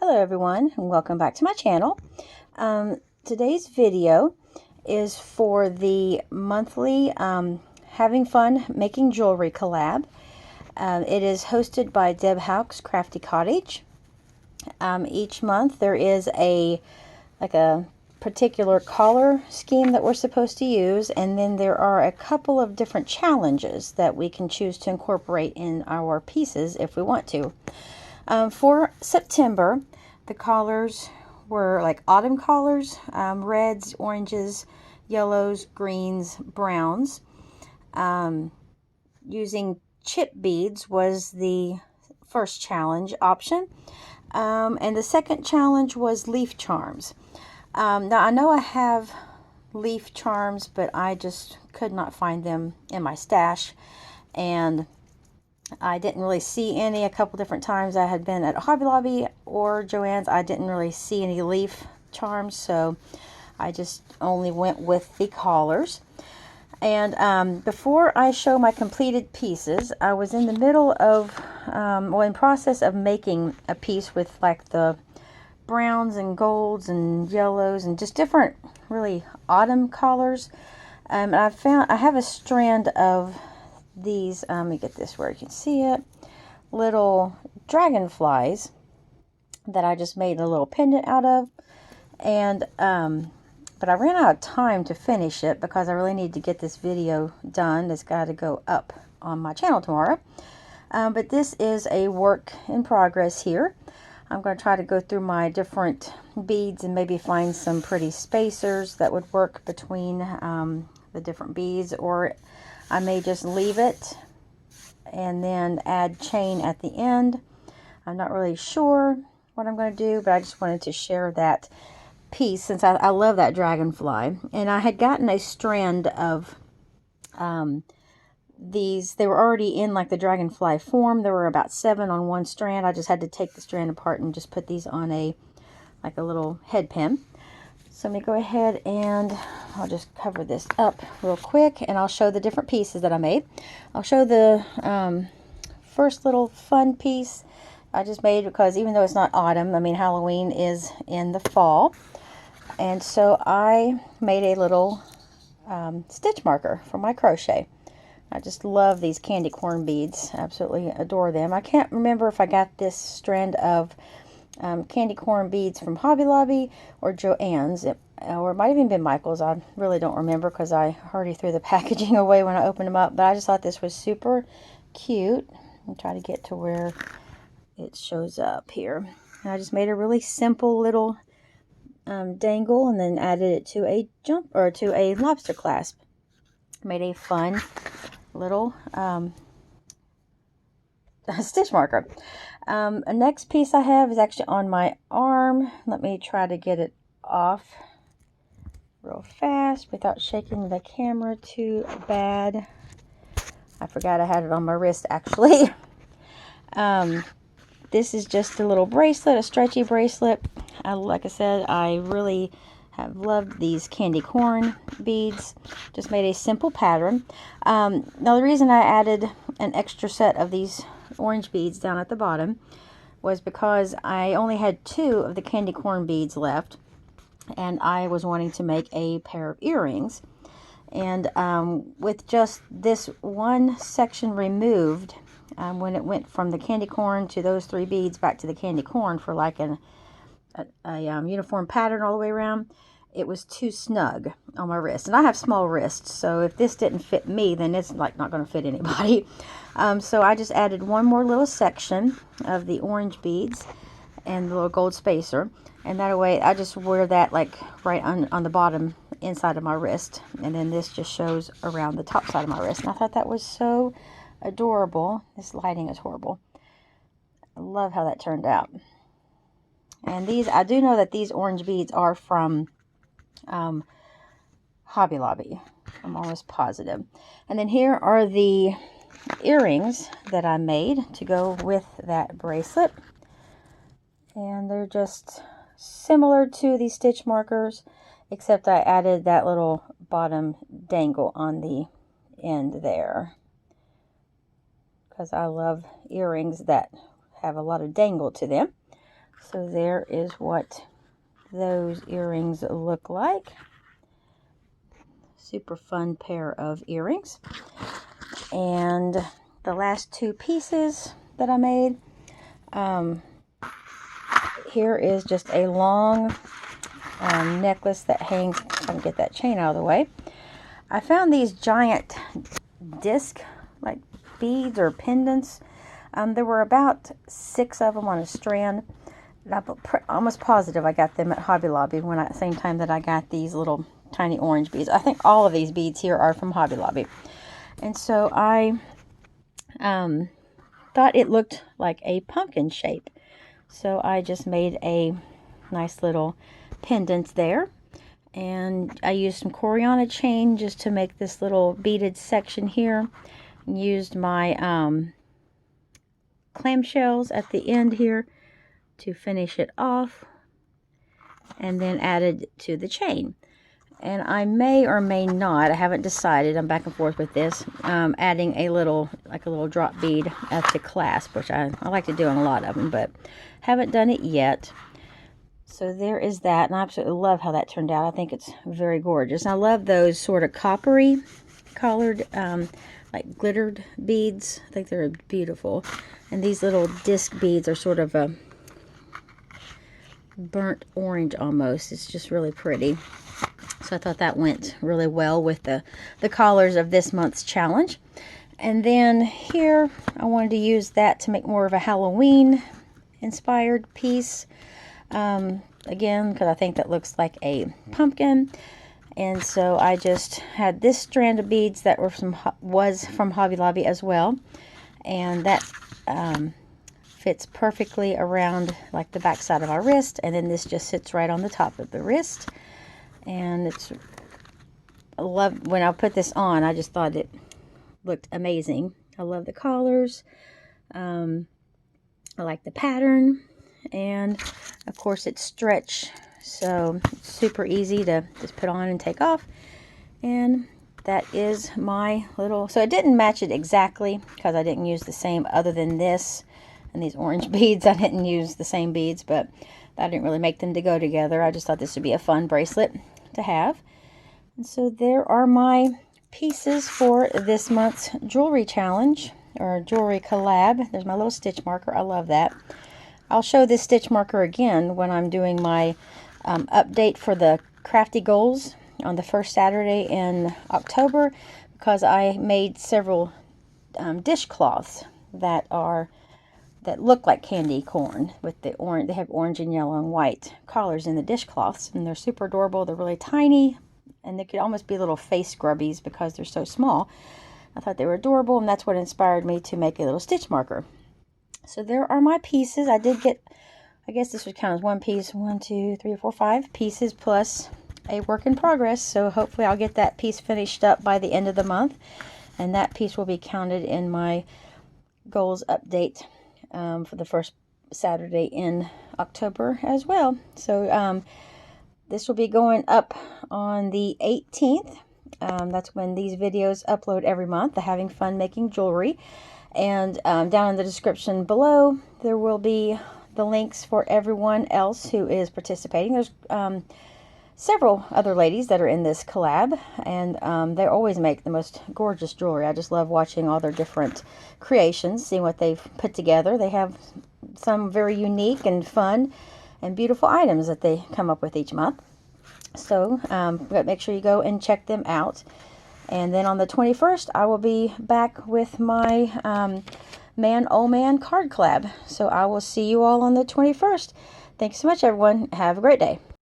Hello everyone, and welcome back to my channel. Today's video is for the monthly Having Fun Making Jewelry collab. It is hosted by Deb Houck's Crafty Cottage. Each month there is a particular color scheme that we're supposed to use, and then there are a couple of different challenges that we can choose to incorporate in our pieces if we want to. For September, the colors were like autumn colors, reds, oranges, yellows, greens, browns. Using chip beads was the first challenge option. And the second challenge was leaf charms. Now I know I have leaf charms, but I just could not find them in my stash. And I didn't really see any. A couple different times I had been at Hobby Lobby or Joann's, I didn't really see any leaf charms, so I just only went with the collars. And before I show my completed pieces, I was in the middle of, in process of making a piece with like the browns and golds and yellows and just different really autumn colors. And I have a strand of these, let me get this where you can see it, little dragonflies that I just made a little pendant out of. And but I ran out of time to finish it because I really need to get this video done. It's got to go up on my channel tomorrow. But this is a work in progress here. I'm going to try to go through my different beads and maybe find some pretty spacers that would work between the different beads, or I may just leave it and then add chain at the end. I'm not really sure what I'm going to do, but I just wanted to share that piece since I love that dragonfly. And I had gotten a strand of these. They were already in like the dragonfly form. There were about 7 on one strand. I just had to take the strand apart and just put these on a little head pin. So let me go ahead and I'll just cover this up real quick, and I'll show the different pieces that I made. I'll show the first little fun piece I just made because even though it's not autumn, I mean Halloween is in the fall. And so I made a little stitch marker for my crochet. I just love these candy corn beads. Absolutely adore them. I can't remember if I got this strand of candy corn beads from Hobby Lobby or Joann's, or it might have even been Michael's. I really don't remember because I already threw the packaging away when I opened them up, but I just thought this was super cute. I'll try to get to where it shows up here. And I just made a really simple little dangle and then added it to a to a lobster clasp. Made a fun little stitch marker. The next piece I have is actually on my arm. Let me try to get it off real fast without shaking the camera too bad. I forgot I had it on my wrist actually. This is just a little bracelet, a stretchy bracelet. Like I said, I really have loved these candy corn beads. Just made a simple pattern. Now the reason I added an extra set of these orange beads down at the bottom was because I only had 2 of the candy corn beads left, and I was wanting to make a pair of earrings. And with just this one section removed, when it went from the candy corn to those 3 beads back to the candy corn for like a uniform pattern all the way around, it was too snug on my wrist. And I have small wrists, so if this didn't fit me, then it's like not going to fit anybody. So I just added one more little section of the orange beads and the little gold spacer, and that way I just wear that like right on the bottom inside of my wrist, and then this just shows around the top side of my wrist. And I thought that was so adorable. This lighting is horrible. I love how that turned out. And these, I do know that these orange beads are from Hobby Lobby. I'm almost positive. And then here are the earrings that I made to go with that bracelet. And they're just similar to the stitch markers, except I added that little bottom dangle on the end there, because I love earrings that have a lot of dangle to them. So there is what those earrings look like. Super fun pair of earrings. And the last two pieces that I made, here is just a long necklace that hangs. I can get that chain out of the way. I found these giant disc like beads or pendants. There were about 6 of them on a strand. I'm almost positive I got them at Hobby Lobby at the same time that I got these little tiny orange beads. I think all of these beads here are from Hobby Lobby. And so I thought it looked like a pumpkin shape. So I just made a nice little pendant there. And I used some Coriana chain just to make this little beaded section here. Used my clamshells at the end here to finish it off, and then added to the chain. And I may or may not, I haven't decided, I'm back and forth with this, adding a little drop bead at the clasp, which I like to do on a lot of them, but haven't done it yet. So there is that, and I absolutely love how that turned out. I think it's very gorgeous. And I love those sort of coppery colored, like glittered beads. I think they're beautiful. And these little disc beads are sort of a burnt orange almost. It's just really pretty. So I thought that went really well with the collars of this month's challenge. And then here, I wanted to use that to make more of a Halloween inspired piece. Again, because I think that looks like a pumpkin. And so I just had this strand of beads that was from Hobby Lobby as well. And that fits perfectly around like the back side of our wrist. And then this just sits right on the top of the wrist. And I love when I put this on, I just thought it looked amazing. I love the collars. I like the pattern. And of course it's stretch, so it's super easy to just put on and take off. And that is my little, so it didn't match it exactly because I didn't use the same, other than this and these orange beads. I didn't use the same beads, but I didn't really make them to go together. I just thought this would be a fun bracelet to have. And so there are my pieces for this month's jewelry challenge, or jewelry collab. There's my little stitch marker. I love that. I'll show this stitch marker again when I'm doing my update for the Crafty goals on the first Saturday in October, because I made several dishcloths that look like candy corn with the orange. They have orange and yellow and white collars in the dishcloths, and they're super adorable. They're really tiny, and they could almost be little face scrubbies because they're so small. I thought they were adorable, and that's what inspired me to make a little stitch marker. So there are my pieces. I did get, I guess this would count as one piece, 1, 2, 3, 4, 5 pieces plus a work in progress. So hopefully I'll get that piece finished up by the end of the month, and that piece will be counted in my goals update for the first Saturday in October as well. So this will be going up on the 18th. That's when these videos upload every month, the Having Fun Making Jewelry. And down in the description below, there will be the links for everyone else who is participating. There's several other ladies that are in this collab, and they always make the most gorgeous jewelry. I just love watching all their different creations, seeing what they've put together. They have some very unique and fun and beautiful items that they come up with each month. So make sure you go and check them out. And then on the 21st, I will be back with my Man Oh Man card collab. So I will see you all on the 21st. Thanks so much, everyone. Have a great day.